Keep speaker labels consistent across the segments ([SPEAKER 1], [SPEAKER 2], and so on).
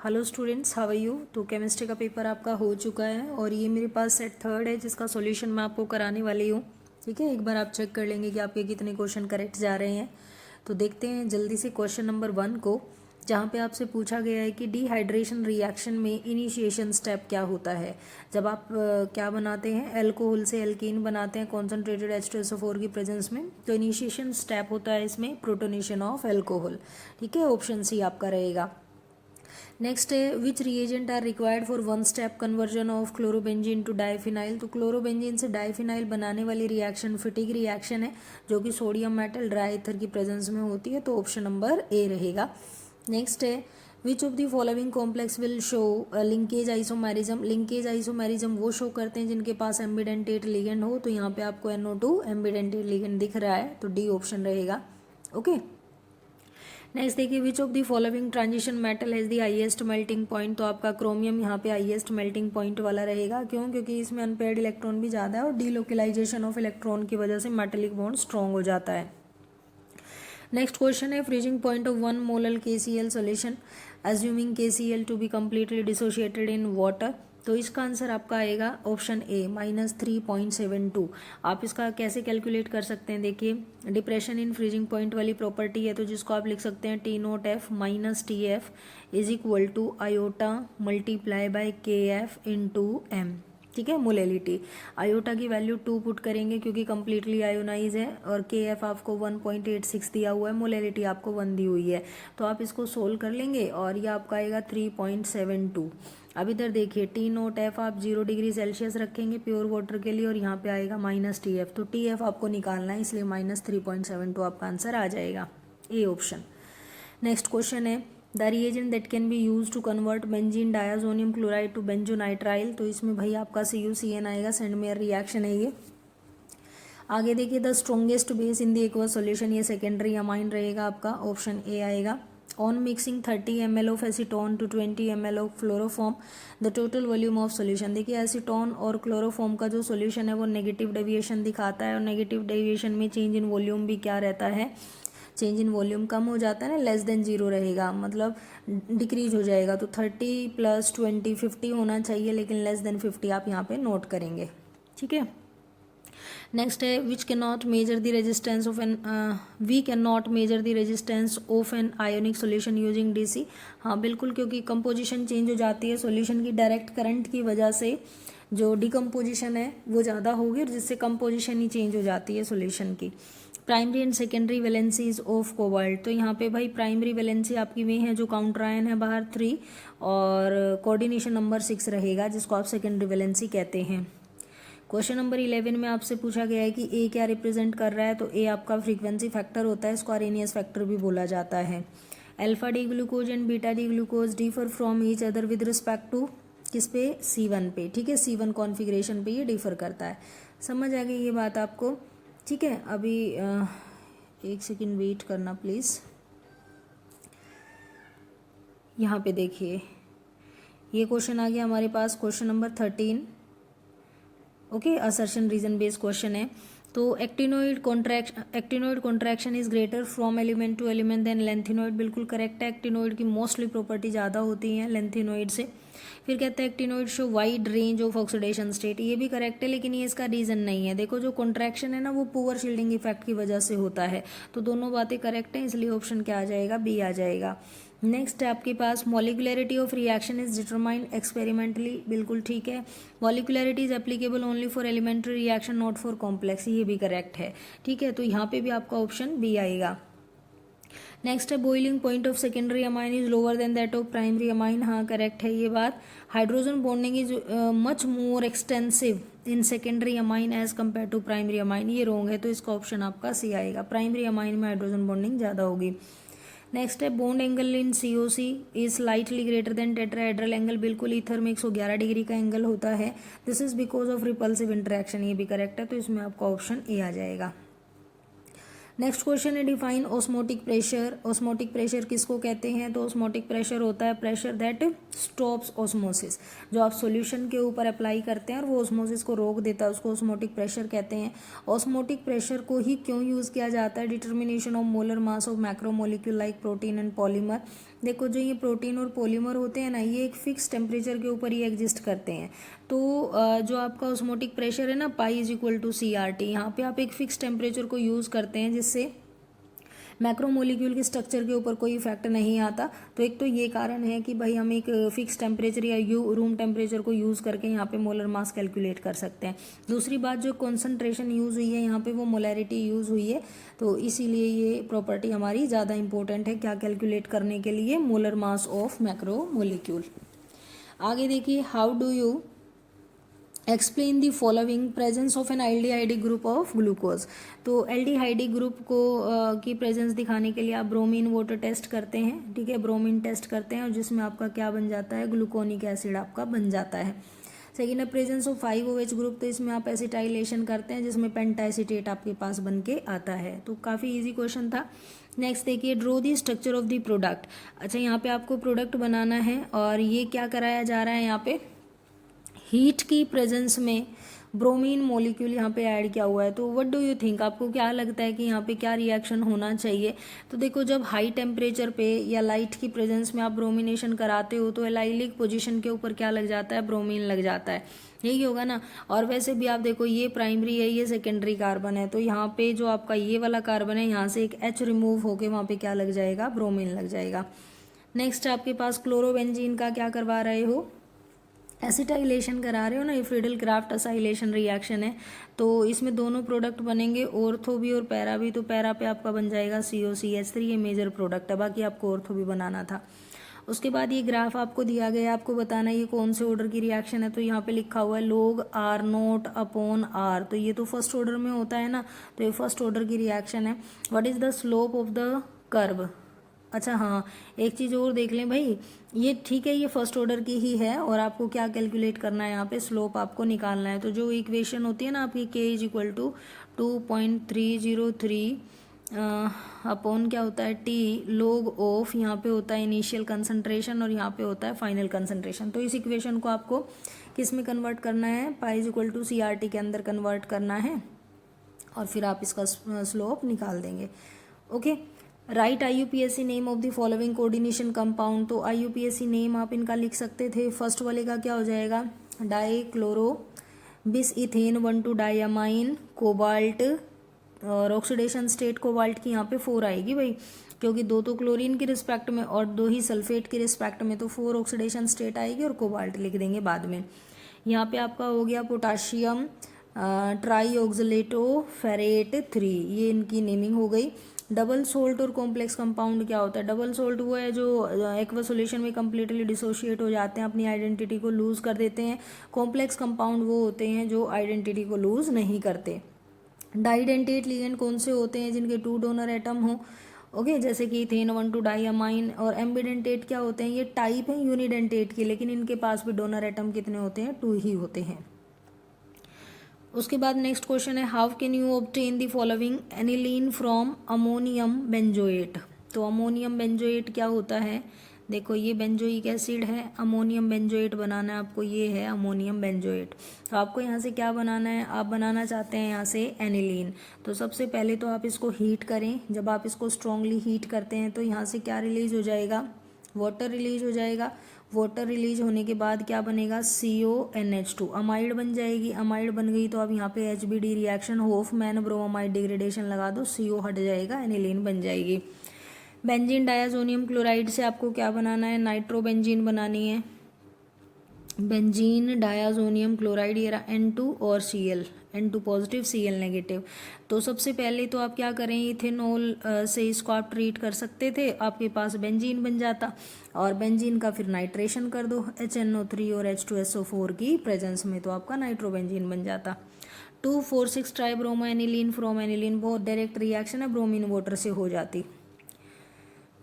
[SPEAKER 1] Hello students, how are you. तो chemistry का paper आपका हो चुका है और ये मेरे पास सेट थर्ड है जिसका सॉल्यूशन मैं आपको कराने वाली हूँ। ठीक है, एक बार आप चेक कर लेंगे कि आपके कितने क्वेश्चन करेक्ट जा रहे हैं। तो देखते हैं जल्दी से क्वेश्चन नंबर 1 को, जहाँ पे आपसे पूछा गया है कि डिहाइड्रेशन रिएक्शन में इनिशिएशन स्टेप क्या होता है। जब आप क्या बनाते हैं, अल्कोहल से एल्कीन बनाते हैं कॉन्सेंट्रेटेड H2SO4 की प्रेजेंस में, तो इनिशिएशन स्टेप होता है इसमें प्रोटोनेशन ऑफ अल्कोहल। ठीक है, ऑप्शन सी आपका रहेगा। नेक्स्ट है which reagent are required for one step conversion of chlorobenzene to diphenyl. तो क्लोरोबेंजीन से डाइफिनाइल बनाने वाली रिएक्शन फिटिक रिएक्शन है, जो कि सोडियम मेटल ड्राई ईथर की प्रेजेंस में होती है, तो ऑप्शन नंबर ए रहेगा। नेक्स्ट है which of the following complex will show linkage isomerism. Linkage isomerism वो शो करते हैं जिनके पास एम्बिडेंटेट लिगेंड हो। तो यहाँ पे आपको NO2 एम्बिडेंटेट लिगेंड दिख रहा है, तो डी ऑप्शन रहेगा। ओके, नेक्स्ट देखिए which of the following transition metal has the highest melting point. तो आपका क्रोमियम यहाँ पे हाईएस्ट मेल्टिंग पॉइंट वाला रहेगा। क्यों? क्योंकि इसमें अनपेयर्ड इलेक्ट्रॉन भी ज़्यादा है और डीलोकलाइजेशन ऑफ इलेक्ट्रॉन की वजह से मेटेलिक बॉन्ड स्ट्रॉन्ग हो जाता है। नेक्स्ट क्वेश्चन है freezing point of 1 molar KCl solution assuming KCl to be completely dissociated in water. तो इसका आंसर आपका आएगा ऑप्शन ए -3.72। आप इसका कैसे कैलकुलेट कर सकते हैं, देखिए डिप्रेशन इन फ्रीजिंग पॉइंट वाली प्रॉपर्टी है, तो जिसको आप लिख सकते हैं T0F minus TF is equal to iota multiply by KF into M। ठीक है, मोलेलिटी आयोटा की वैल्यू 2 पुट करेंगे क्योंकि कम्प्लीटली आयोनाइज है, और KF आपको 1.86 दिया हुआ है, मोलेलिटी आपको 1 दी हुई है। तो आप इसको सोल्व कर लेंगे और ये आपका आएगा 3.72। अब इधर देखिए T0F आप 0 डिग्री सेल्सियस रखेंगे प्योर वाटर के लिए और यहाँ पे आएगा -TF, तो TF आपको निकालना है, इसलिए -3.72 आपका आंसर आ जाएगा, ए ऑप्शन। नेक्स्ट क्वेश्चन है the reagent that can be use to convert benzene diazonium chloride to benzonitrile. तो इसमें भाई आपका CuCN आएगा, सेंडमेयर रिएक्शन है ये। आगे देखिए the strongest base in the aqueous solution, ये सेकेंडरी अमाइन रहेगा आपका, ऑप्शन ए आएगा। On mixing 30 ml of acetone to 20 ml of chloroform the total volume of solution. देखिए एसीटोन और क्लोरोफॉर्म का जो सॉल्यूशन है वो नेगेटिव डेविएशन दिखाता है, और नेगेटिव डेविएशन में चेंज इन वॉल्यूम भी क्या रहता है, चेंज इन वॉल्यूम कम हो जाता है ना, लेस देन 0 रहेगा, मतलब डिक्रीज हो जाएगा। तो 30 + 20 50 होना चाहिए, लेकिन लेस देन 50 आप यहाँ पे नोट करेंगे। ठीक है, नेक्स्ट है which can not measure the resistance of an we can not measure the resistance of an ionic solution using DC। हाँ बिल्कुल, क्योंकि कंपोजिशन चेंज हो जाती है सोल्यूशन की, डायरेक्ट करंट की वजह से जो डिकम्पोजिशन है वो ज़्यादा होगी और जिससे कंपोजिशन ही चेंज हो जाती है सोल्यूशन की। Primary and secondary valencies of cobalt. तो यहाँ पे भाई प्राइमरी वैलेंसी आपकी में है जो काउंटर आयन है बाहर 3, और कोऑर्डिनेशन नंबर 6 रहेगा, जिसको आप सेकेंडरी वैलेंसी कहते हैं। क्वेश्चन नंबर 11 में आपसे पूछा गया है कि ए क्या रिप्रेजेंट कर रहा है। तो ए आपका फ्रीक्वेंसी फैक्टर होता है, इसको आरेनियस फैक्टर भी बोला जाता है। Alpha D glucose and beta D glucose differ from each other with respect to किस पे, C1 पे। ठीक है, C1 कॉन्फ़िगरेशन पे ये डिफर करता है। समझ आ गई ये बात आपको? ठीक है, अभी 1 सेकेंड वेट करना प्लीज़। यहाँ पे देखिए ये क्वेश्चन आ गया हमारे पास, question number 13। Okay, assertion reason based question है। तो actinoid contraction is greater from element to element then lanthanoid. बिल्कुल करेक्ट है, एक्टिनोइड की मोस्टली प्रॉपर्टी ज़्यादा होती है लेंथिनोइड से। फिर कहते हैं actinoid show wide range of oxidation state, ये भी करेक्ट है, लेकिन ये इसका रीजन नहीं है। देखो जो कॉन्ट्रैक्शन है ना वो पुअर शील्डिंग इफेक्ट की वजह से होता है, तो दोनों बातें करेक्ट हैं, इसलिए ऑप्शन क्या आ जाएगा, बी आ जाएगा। नेक्स्ट है आपके पास molecularity of reaction is determined experimentally. बिल्कुल ठीक है, molecularity is applicable only for elementary reaction not for complex, ये भी करेक्ट है। ठीक है, तो यहाँ पे भी आपका ऑप्शन बी आएगा। नेक्स्ट है boiling point of secondary amine is lower than that of primary amine. हाँ करेक्ट है ये बात। Hydrogen bonding is much more extensive in secondary amine as compare to primary amine, ये रॉन्ग है, तो इसका ऑप्शन आपका सी आएगा। प्राइमरी अमाइन में हाइड्रोजन बॉन्डिंग ज़्यादा होगी। नेक्स्ट है bond angle in COC is slightly greater than tetrahedral angle. बिल्कुल, ईथर में 111 डिग्री का एंगल होता है, this is because of repulsive interaction, ये भी करेक्ट है, तो इसमें आपका ऑप्शन ए आ जाएगा। नेक्स्ट क्वेश्चन है define osmotic pressure. Osmotic pressure किसको कहते हैं? तो ऑस्मोटिक प्रेशर होता है प्रेशर दैट स्टॉप्स ऑस्मोसिस, जो आप सॉल्यूशन के ऊपर अप्लाई करते हैं और वो ऑस्मोसिस को रोक देता है, उसको ऑस्मोटिक प्रेशर कहते हैं। ऑस्मोटिक प्रेशर को ही क्यों यूज़ किया जाता है? Determination of molar mass of macromolecule like protein and polymer. देखो जो ये प्रोटीन और पॉलीमर होते हैं ना, ये एक फिक्स टेम्परेचर के ऊपर ही एग्जिस्ट करते हैं। तो जो आपका ऑस्मोटिक प्रेशर है ना, pi is equal to CRT, यहाँ पे आप एक फिक्स टेम्परेचर को यूज़ करते हैं जिससे मैक्रोमोलिक्यूल के स्ट्रक्चर के ऊपर कोई इफेक्ट नहीं आता। तो एक तो ये कारण है कि भाई हम एक फिक्स टेम्परेचर या रूम टेम्परेचर को यूज़ करके यहाँ पे मोलर मास कैलकुलेट कर सकते हैं। दूसरी बात, जो कॉन्सेंट्रेशन यूज़ हुई है यहाँ पे वो मोलैरिटी यूज़ हुई है, तो इसीलिए ये प्रॉपर्टी हमारी ज़्यादा इंपॉर्टेंट है क्या कैलकुलेट करने के लिए, मोलर मास ऑफ मैक्रोमोलिक्यूल। आगे देखिए, how do you explain the following presence of an aldehydic group of glucose. तो एल्डिहाइडिक ग्रुप को की प्रेजेंस दिखाने के लिए आप ब्रोमीन वाटर टेस्ट करते हैं, ठीक है, ब्रोमीन टेस्ट करते हैं और जिसमें आपका क्या बन जाता है, ग्लूकोनिक एसिड आपका बन जाता है। सेकेंड है प्रेजेंस ऑफ 5OH ग्रुप, तो इसमें आप एसिटाइलेशन करते हैं जिसमें पेंटाएसिटेट आपके पास बन के आता है। तो काफ़ी इजी क्वेश्चन था। नेक्स्ट देखिए, draw the structure of the product. अच्छा, यहाँ पे आपको प्रोडक्ट बनाना है और ये क्या कराया जा रहा है, यहाँ पे हीट की प्रेजेंस में ब्रोमीन मॉलिक्यूल यहाँ पे ऐड किया हुआ है। तो व्हाट डू यू थिंक, आपको क्या लगता है कि यहाँ पे क्या रिएक्शन होना चाहिए। तो देखो, जब हाई टेम्परेचर पे या लाइट की प्रेजेंस में आप ब्रोमिनेशन कराते हो तो एलाइलिक पोजीशन के ऊपर क्या लग जाता है, ब्रोमीन लग जाता है, यही होगा ना। और वैसे भी आप देखो, ये प्राइमरी है, ये सेकेंडरी कार्बन है, तो यहाँ पे जो आपका ये वाला कार्बन है, यहाँ से एक H रिमूव होके वहाँ पे क्या लग जाएगा, ब्रोमीन लग जाएगा। नेक्स्ट आपके पास क्लोरोबेंजीन का क्या करवा रहे हो, एसिटाइलेशन करा रहे हो ना, ये फ्रीडल क्राफ्ट असाइलेशन रिएक्शन है। तो इसमें दोनों प्रोडक्ट बनेंगे, ऑर्थो भी और पैरा भी। तो पैरा पे आपका बन जाएगा COCH3, ये मेजर प्रोडक्ट है, बाकी आपको ऑर्थो भी बनाना था। उसके बाद ये ग्राफ आपको दिया गया है, आपको बताना है ये कौन से ऑर्डर की रिएक्शन है। तो यहाँ पे लिखा हुआ है log R0/R, तो ये तो फर्स्ट ऑर्डर में होता है ना, तो ये फर्स्ट ऑर्डर की रिएक्शन है। What is the slope of the curve. अच्छा हाँ, एक चीज़ और देख लें भाई, ये ठीक है, ये फर्स्ट ऑर्डर की ही है और आपको क्या कैलकुलेट करना है, यहाँ पे स्लोप आपको निकालना है। तो जो इक्वेशन होती है ना आपकी, K is equal to 2.303 upon क्या होता है, T log ऑफ, यहाँ पे होता है इनिशियल कंसंट्रेशन और यहाँ पे होता है फाइनल कंसंट्रेशन। तो इस इक्वेशन को आपको किस में कन्वर्ट करना है, pi is equal to CRT के अंदर कन्वर्ट करना है और फिर आप इसका स्लोप निकाल देंगे। Okay, right IUPAC name of the following coordination compound. तो IUPAC नेम आप इनका लिख सकते थे। फर्स्ट वाले का क्या हो जाएगा, डाईक्लोरो बिस इथेन 1,2 डाइअमाइन कोबाल्ट, और ऑक्सीडेशन स्टेट कोबाल्ट की यहाँ पे 4 आएगी भाई, क्योंकि 2 तो क्लोरीन की रिस्पेक्ट में और 2 ही सल्फेट की रिस्पेक्ट में, तो 4 ऑक्सीडेशन स्टेट आएगी और कोबाल्ट लिख देंगे बाद में। यहाँ पे आपका हो गया पोटाशियम ट्राईऑक्सलेटो फेरेट 3, ये इनकी नेमिंग हो गई। डबल सोल्ट और कॉम्प्लेक्स कंपाउंड क्या होता है, डबल सोल्ट वो है जो एक्वस सॉल्यूशन में कंप्लीटली डिसोशिएट हो जाते हैं, अपनी आइडेंटिटी को लूज कर देते हैं। कॉम्प्लेक्स कंपाउंड वो होते हैं जो आइडेंटिटी को लूज नहीं करते। डाइडेंटेट लिगेंड कौन से होते हैं, जिनके 2 डोनर एटम हो, ओके, जैसे कि इथेन 1,2 डाइअमाइन। और एम्बिडेंटेट क्या होते हैं, ये टाइप है यूनिडेंटेट की, लेकिन इनके पास भी डोनर एटम कितने होते हैं, 2 ही होते हैं। उसके बाद नेक्स्ट क्वेश्चन है, how can you obtain the following aniline from ammonium benzoate. तो अमोनियम बेंजोएट क्या होता है, देखो ये बेंजोइक एसिड है, अमोनियम बेंजोएट बनाना है आपको, ये है अमोनियम बेंजोएट। तो आपको यहाँ से क्या बनाना है, आप बनाना चाहते हैं यहाँ से एनिलीन। तो सबसे पहले तो आप इसको हीट करें, जब आप इसको स्ट्रांगली हीट करते हैं तो यहाँ से क्या रिलीज हो जाएगा, वाटर रिलीज हो जाएगा। वाटर रिलीज होने के बाद क्या बनेगा, CONH2 अमाइड बन जाएगी। अमाइड बन गई तो अब यहाँ पे HBD reaction Hofmann bromide degradation लगा दो, CO हट जाएगा, एनिलीन बन जाएगी। बेंजीन डायाजोनियम क्लोराइड से आपको क्या बनाना है, नाइट्रोबेंजीन बनानी है। बेंजीन डायाजोनियम क्लोराइड, ये रहा N2 और Cl, N2 positive Cl negative. तो सबसे पहले तो आप क्या करें, इथेनॉल से इसको आप ट्रीट कर सकते थे, आपके पास बेंजीन बन जाता, और बेंजीन का फिर नाइट्रेशन कर दो HNO3 और H2SO4 की प्रेजेंस में, तो आपका नाइट्रोबेंजीन बन जाता। 2,4,6 ट्राइब्रोमो एनिलीन फ्रॉम एनिलीन, बहुत डायरेक्ट रिएक्शन है, ब्रोमीन वाटर से हो जाती।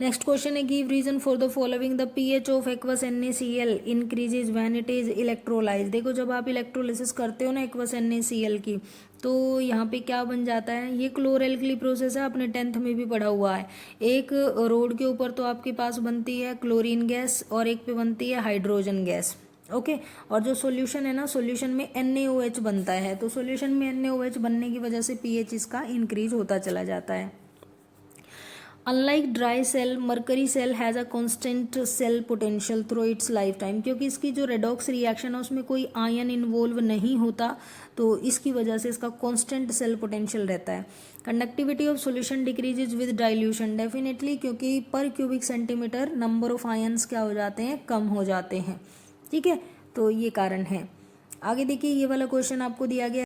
[SPEAKER 1] नेक्स्ट क्वेश्चन है, give reason for the following, the pH of aqueous NaCl increases when it is electrolyse. देखो जब आप इलेक्ट्रोलिसिस करते हो ना एक्वस NaCl की, तो यहाँ पे क्या बन जाता है, ये क्लोरएल्कली प्रोसेस है, आपने 10th में भी पढ़ा हुआ है। एक रोड के ऊपर तो आपके पास बनती है क्लोरीन गैस और एक पे बनती है हाइड्रोजन गैस, ओके। और जो सॉल्यूशन है ना, सॉल्यूशन में NaOH बनता है, तो सॉल्यूशन में NaOH बनने की वजह से pH इसका इंक्रीज होता चला जाता है। Unlike dry cell, mercury cell has a constant cell potential through its life time, क्योंकि इसकी जो रेडॉक्स रिएक्शन है उसमें कोई आयन इन्वॉल्व नहीं होता, तो इसकी वजह से इसका कांस्टेंट सेल पोटेंशियल रहता है। Conductivity of solution decreases with dilution, definitely, क्योंकि पर cubic centimetre number of ions क्या हो जाते हैं, कम हो जाते हैं। ठीक है, तो ये कारण है। आगे देखिए, ये वाला क्वेश्चन आपको दिया गया